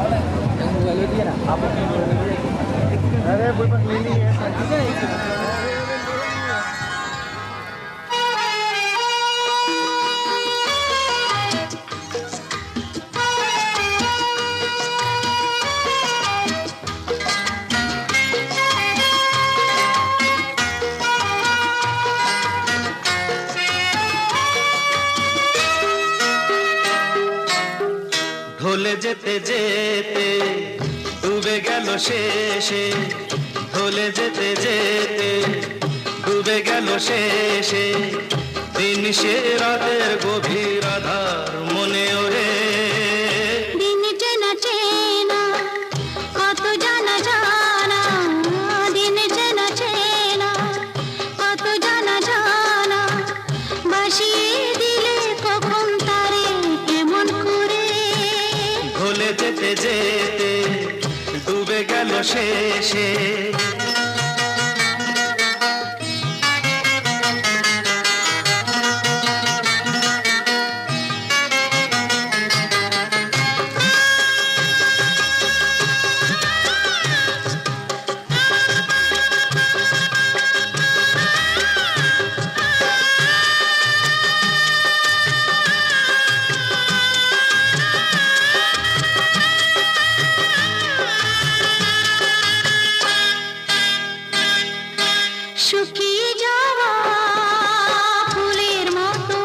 Mobile ले दिया ना आप अपने मोबाइल ले दिया। अरे कोई बात नहीं है। ঢলে যেতে যেতে ডুবে গেল শেষে, ঢলে যেতে যেতে ডুবে গেল শেষে, দিন সে রাতের গভীর আধার মনে ওরে। দিন চেনা চেনা কত জানা জানা, দিন চেনা চেনা কত জানা জানা, বাসিয়ে দিলে কখন তারে কেমন করে। ঢলে যেতে যেতে ডুবে গেল শেষে। শুকিয়ে যাওয়া ফুলের মতো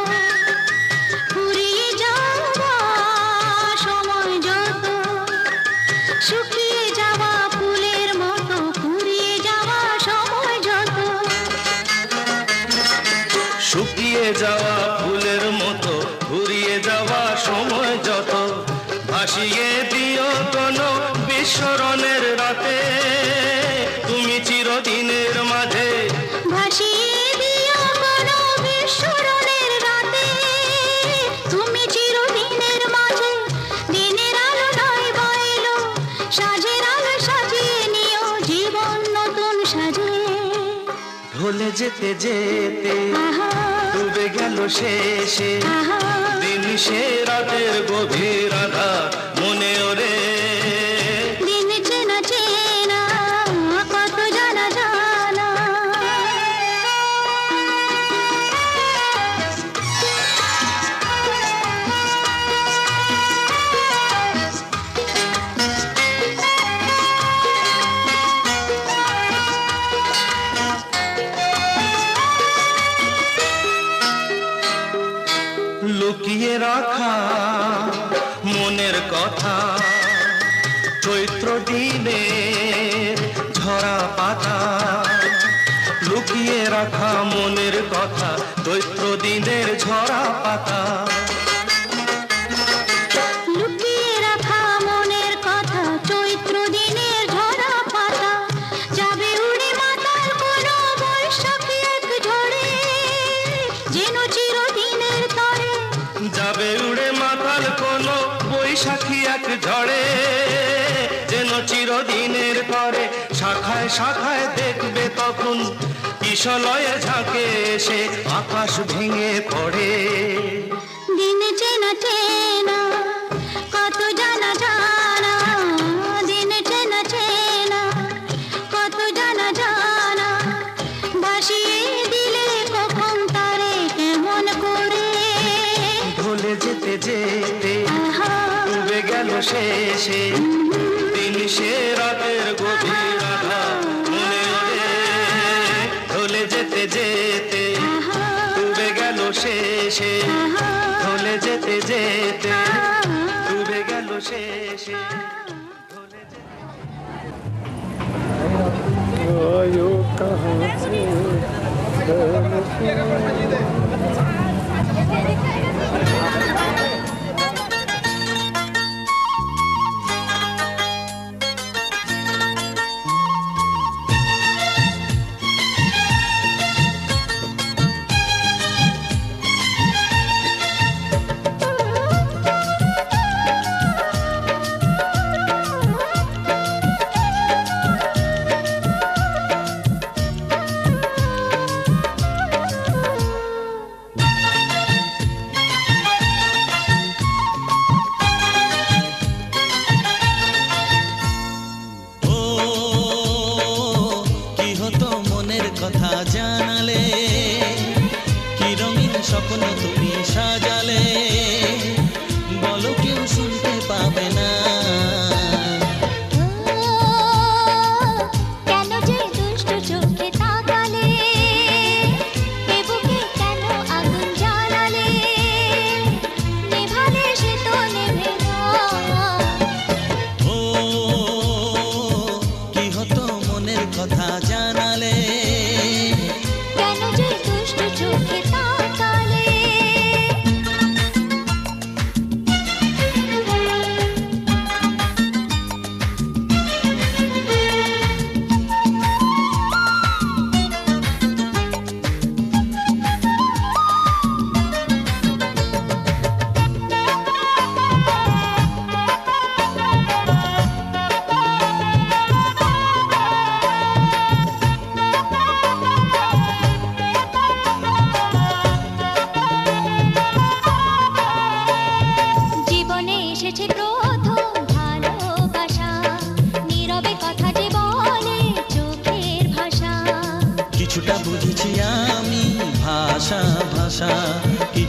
ফুরিয়ে যাওয়া সময় যত, শুকিয়ে যাওয়া ফুলের মতো ফুরিয়ে যাওয়া সময় যত। শুকিয়ে যাওয়া ফুলের মতো ঘুরিয়ে যাওয়া সময় যত, ভাসিয়ে দিও কোনো বিস্মরণের রাতে, তুমি চিরদিনের মাঝে। ভাসিয়ে দিও কোনো বিস্মরণের রাতে, তুমি চিরদিনের মাঝে। দিনের আলো নয় বইলো, সাজের আলো সাজিয়ে নিও জীবন নতুন সাজে। ঢলে যেতে যেতে আহা ডুবে গেল শেষে, আহা দিন সে রাতের গভীর আধার মনে ওরে। দিন চেনা চেনা কত জানা জানা। লুকিয়ে রাখা মনের কথা, চৈত্র দিনের ঝরা পাতা। লুকিয়ে রাখা মনের কথা, চৈত্র দিনের ঝরা পাতা। লুকিয়ে রাখা মনের কথা, চৈত্র দিনের ঝরা পাতা। যাবে উড়ে মাতাল কোনো বৈশাখী এক ঝড়ে, যেন চিরদিনের তরে। যাবে উড়ে মাতাল কোনো বৈশাখী এক ঝড়ে, যেন চিরদিনের তরে। শাখায় শাখায় দেখবে তখন কিশলয়ে ঝাঁকে এসে আকাশ ভেঙে পড়ে। দিন চেনা চেনা কত জানা জানা, দিন চেনা চেনা কত জানা জানা, বাসিয়ে দিলে কখন তারে কেমন করে। ঢলে যেতে যেতে আহা ডুবে গেল শেষে, দিন সে রাতের গভীর আধার মনে ওরে। ঢলে যেতে যেতে আহা ডুবে গেল শেষে, ঢলে যেতে যেতে ডুবে গেল শেষে। आयो कहाँ से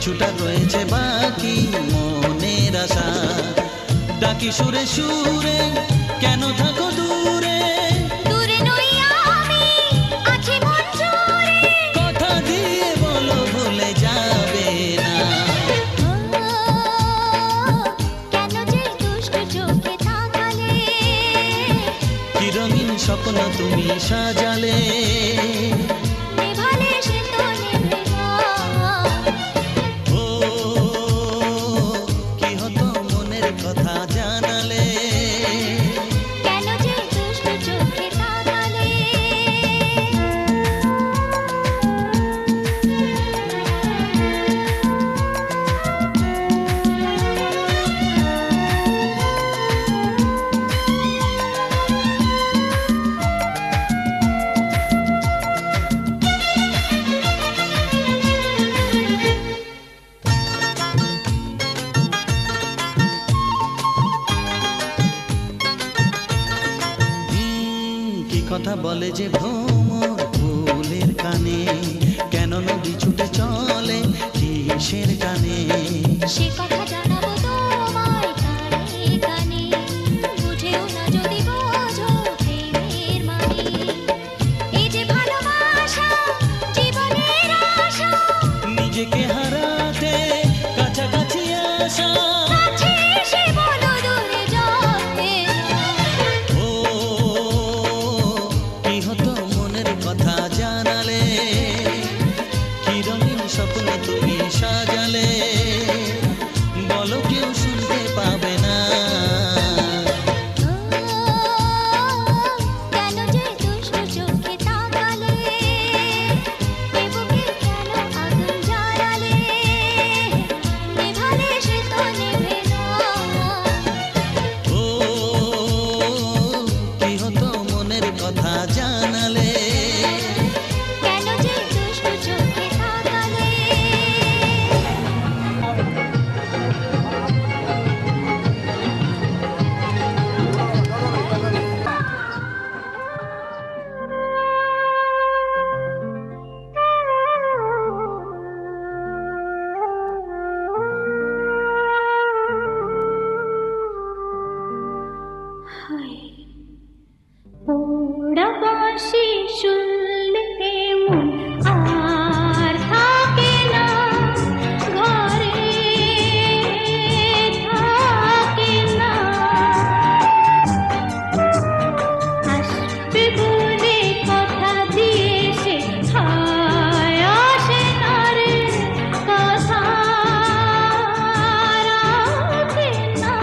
কিছুটা রয়েছে বাকি মনের আশা। ডাকি সুরে সুরে কেন থাকো দূরে, দূরে নই আমি, আছি মন জুড়ে। কথা দিয়ে বলো ভুলে যাবে না। কেন যে দুষ্টু চোখে তাকালে, কি রঙিন স্বপ্ন তুমি সাজালে, নেভালে সে তো নেবে না। ও কি হতো মনের কথা জানালে, কেন যে দুষ্টু চোখে তাকালে। কি কথা বলে যে ভ্রমর ফুলের কানে, কেন নদী ছুটে চলে কিসের টানে। সে কথা জানাবো তোমায় কানে কানে, বুঝেও না যদি বোঝো প্রেমের মানে। এই যে ভালোবাসা জীবনের আশা, নিজেকে হারাতে কাছাকাছি আসা। কাছে এসে বলো দূরে যাবে না। ও কি হতো মনের কথা জানালে, কি রঙিন স্বপ্ন তুমি সাজালে, বলো কেউ শুনতে পাবে না। কেন যে দুষ্টু চোখে তাকালে, এ বুকে কেন আগুন জ্বালালে, নেভালে সে তো নেবে না। ও কি হতো মনের কথা জানালে, কেন যে দুষ্টু চোখে তাকালে। পোড়া বাঁশি শুনলে মন আর থাকে না, ঘরে থাকে না। আসবে বলে কথা দিয়েছে, হায় আসে না রে, কথা রাখে না।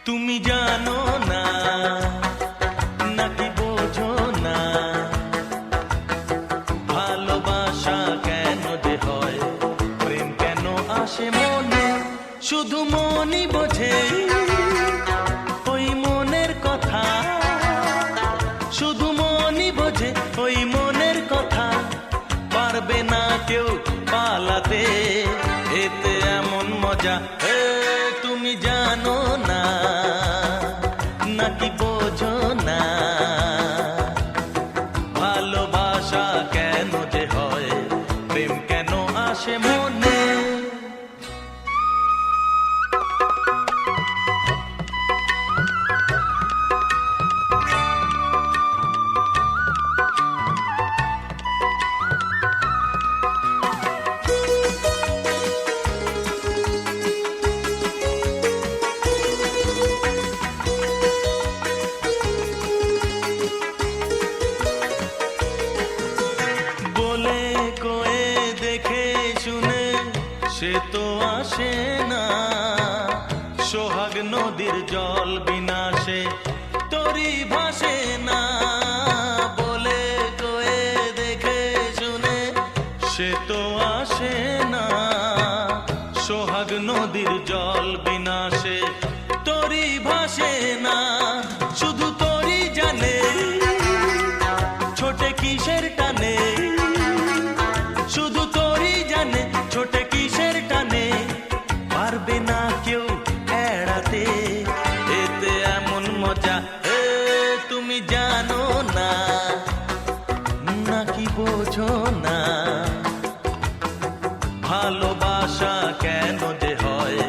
তুমি জানো না নাকি বোঝো না, ভালোবাসা কেন যে হয়, প্রেম কেন আসে মনে, শুধু মনই বোঝে ওই মনের কথা, শুধু মনই বোঝে ওই মনের কথা, পারবে না কেউ পালাতে, এতে এমন মজা তুমি জানো না নাকি বোঝো না, ভালোবাসা কেন যে হয়, প্রেম কেন আসে মনে। সে তো আসে না, সোহাগ নদীর জল বিনাশে তরি ভাসে না, বলে কয়ে দেখে শুনে সে তো আসে না, সোহাগ নদীর জল বিনাশে তরি ভাসে না, শুধু তরি জানে ছোটে কিসের টানে, শুধু তরি জানে ছোটে কিসের টানে, পারবে না কেউ এড়াতে, এতে এমন মজা তুমি জানো না নাকি বোঝো না, ভালোবাসা কেন যে হয়,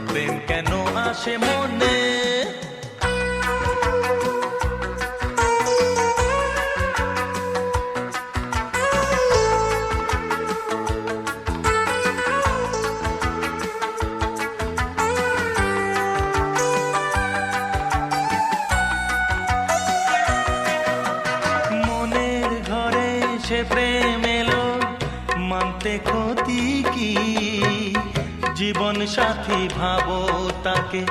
প্রেম কেন আসে মনে। প্রেম এলো মানতে ক্ষতি কি, জীবন সাথী ভাবো তাকে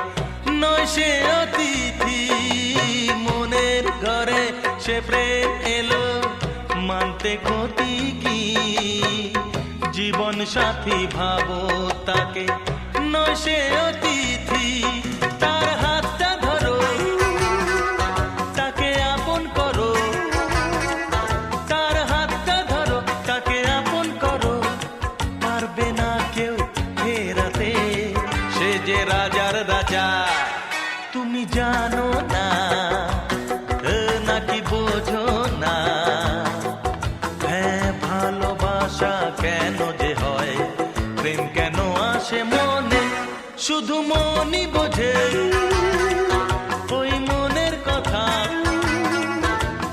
নয় সে অতিথি, মনের ঘরে সে প্রেম এলো মানতে ক্ষতি কি, জীবন সাথী ভাবো তাকে নয় সে অতিথি, তার হাতটা ধরো তাকে আপন করো, যে রাজার রাজা তুমি জানো না নাকি বোঝো না, হ্যাঁ ভালোবাসা কেন যে হয়, প্রেম কেন আসে মনে, শুধু মনই বোঝে ওই মনের কথা,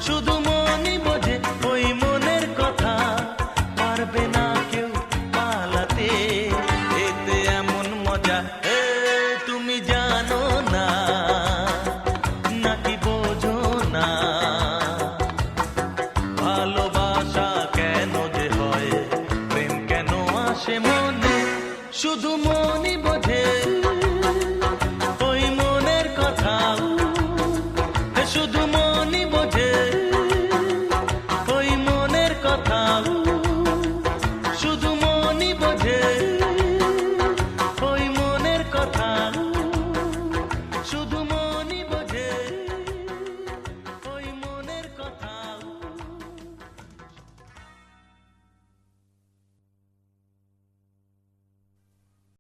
শুধু মনই বোঝে ওই মনের কথা, পারবে না কেউ পালাতে, এতে এমন মজা তুমি জানো না নাকি বোঝো না, ভালোবাসা কেন যে হয়, প্রেম কেন আসে মনে, শুধু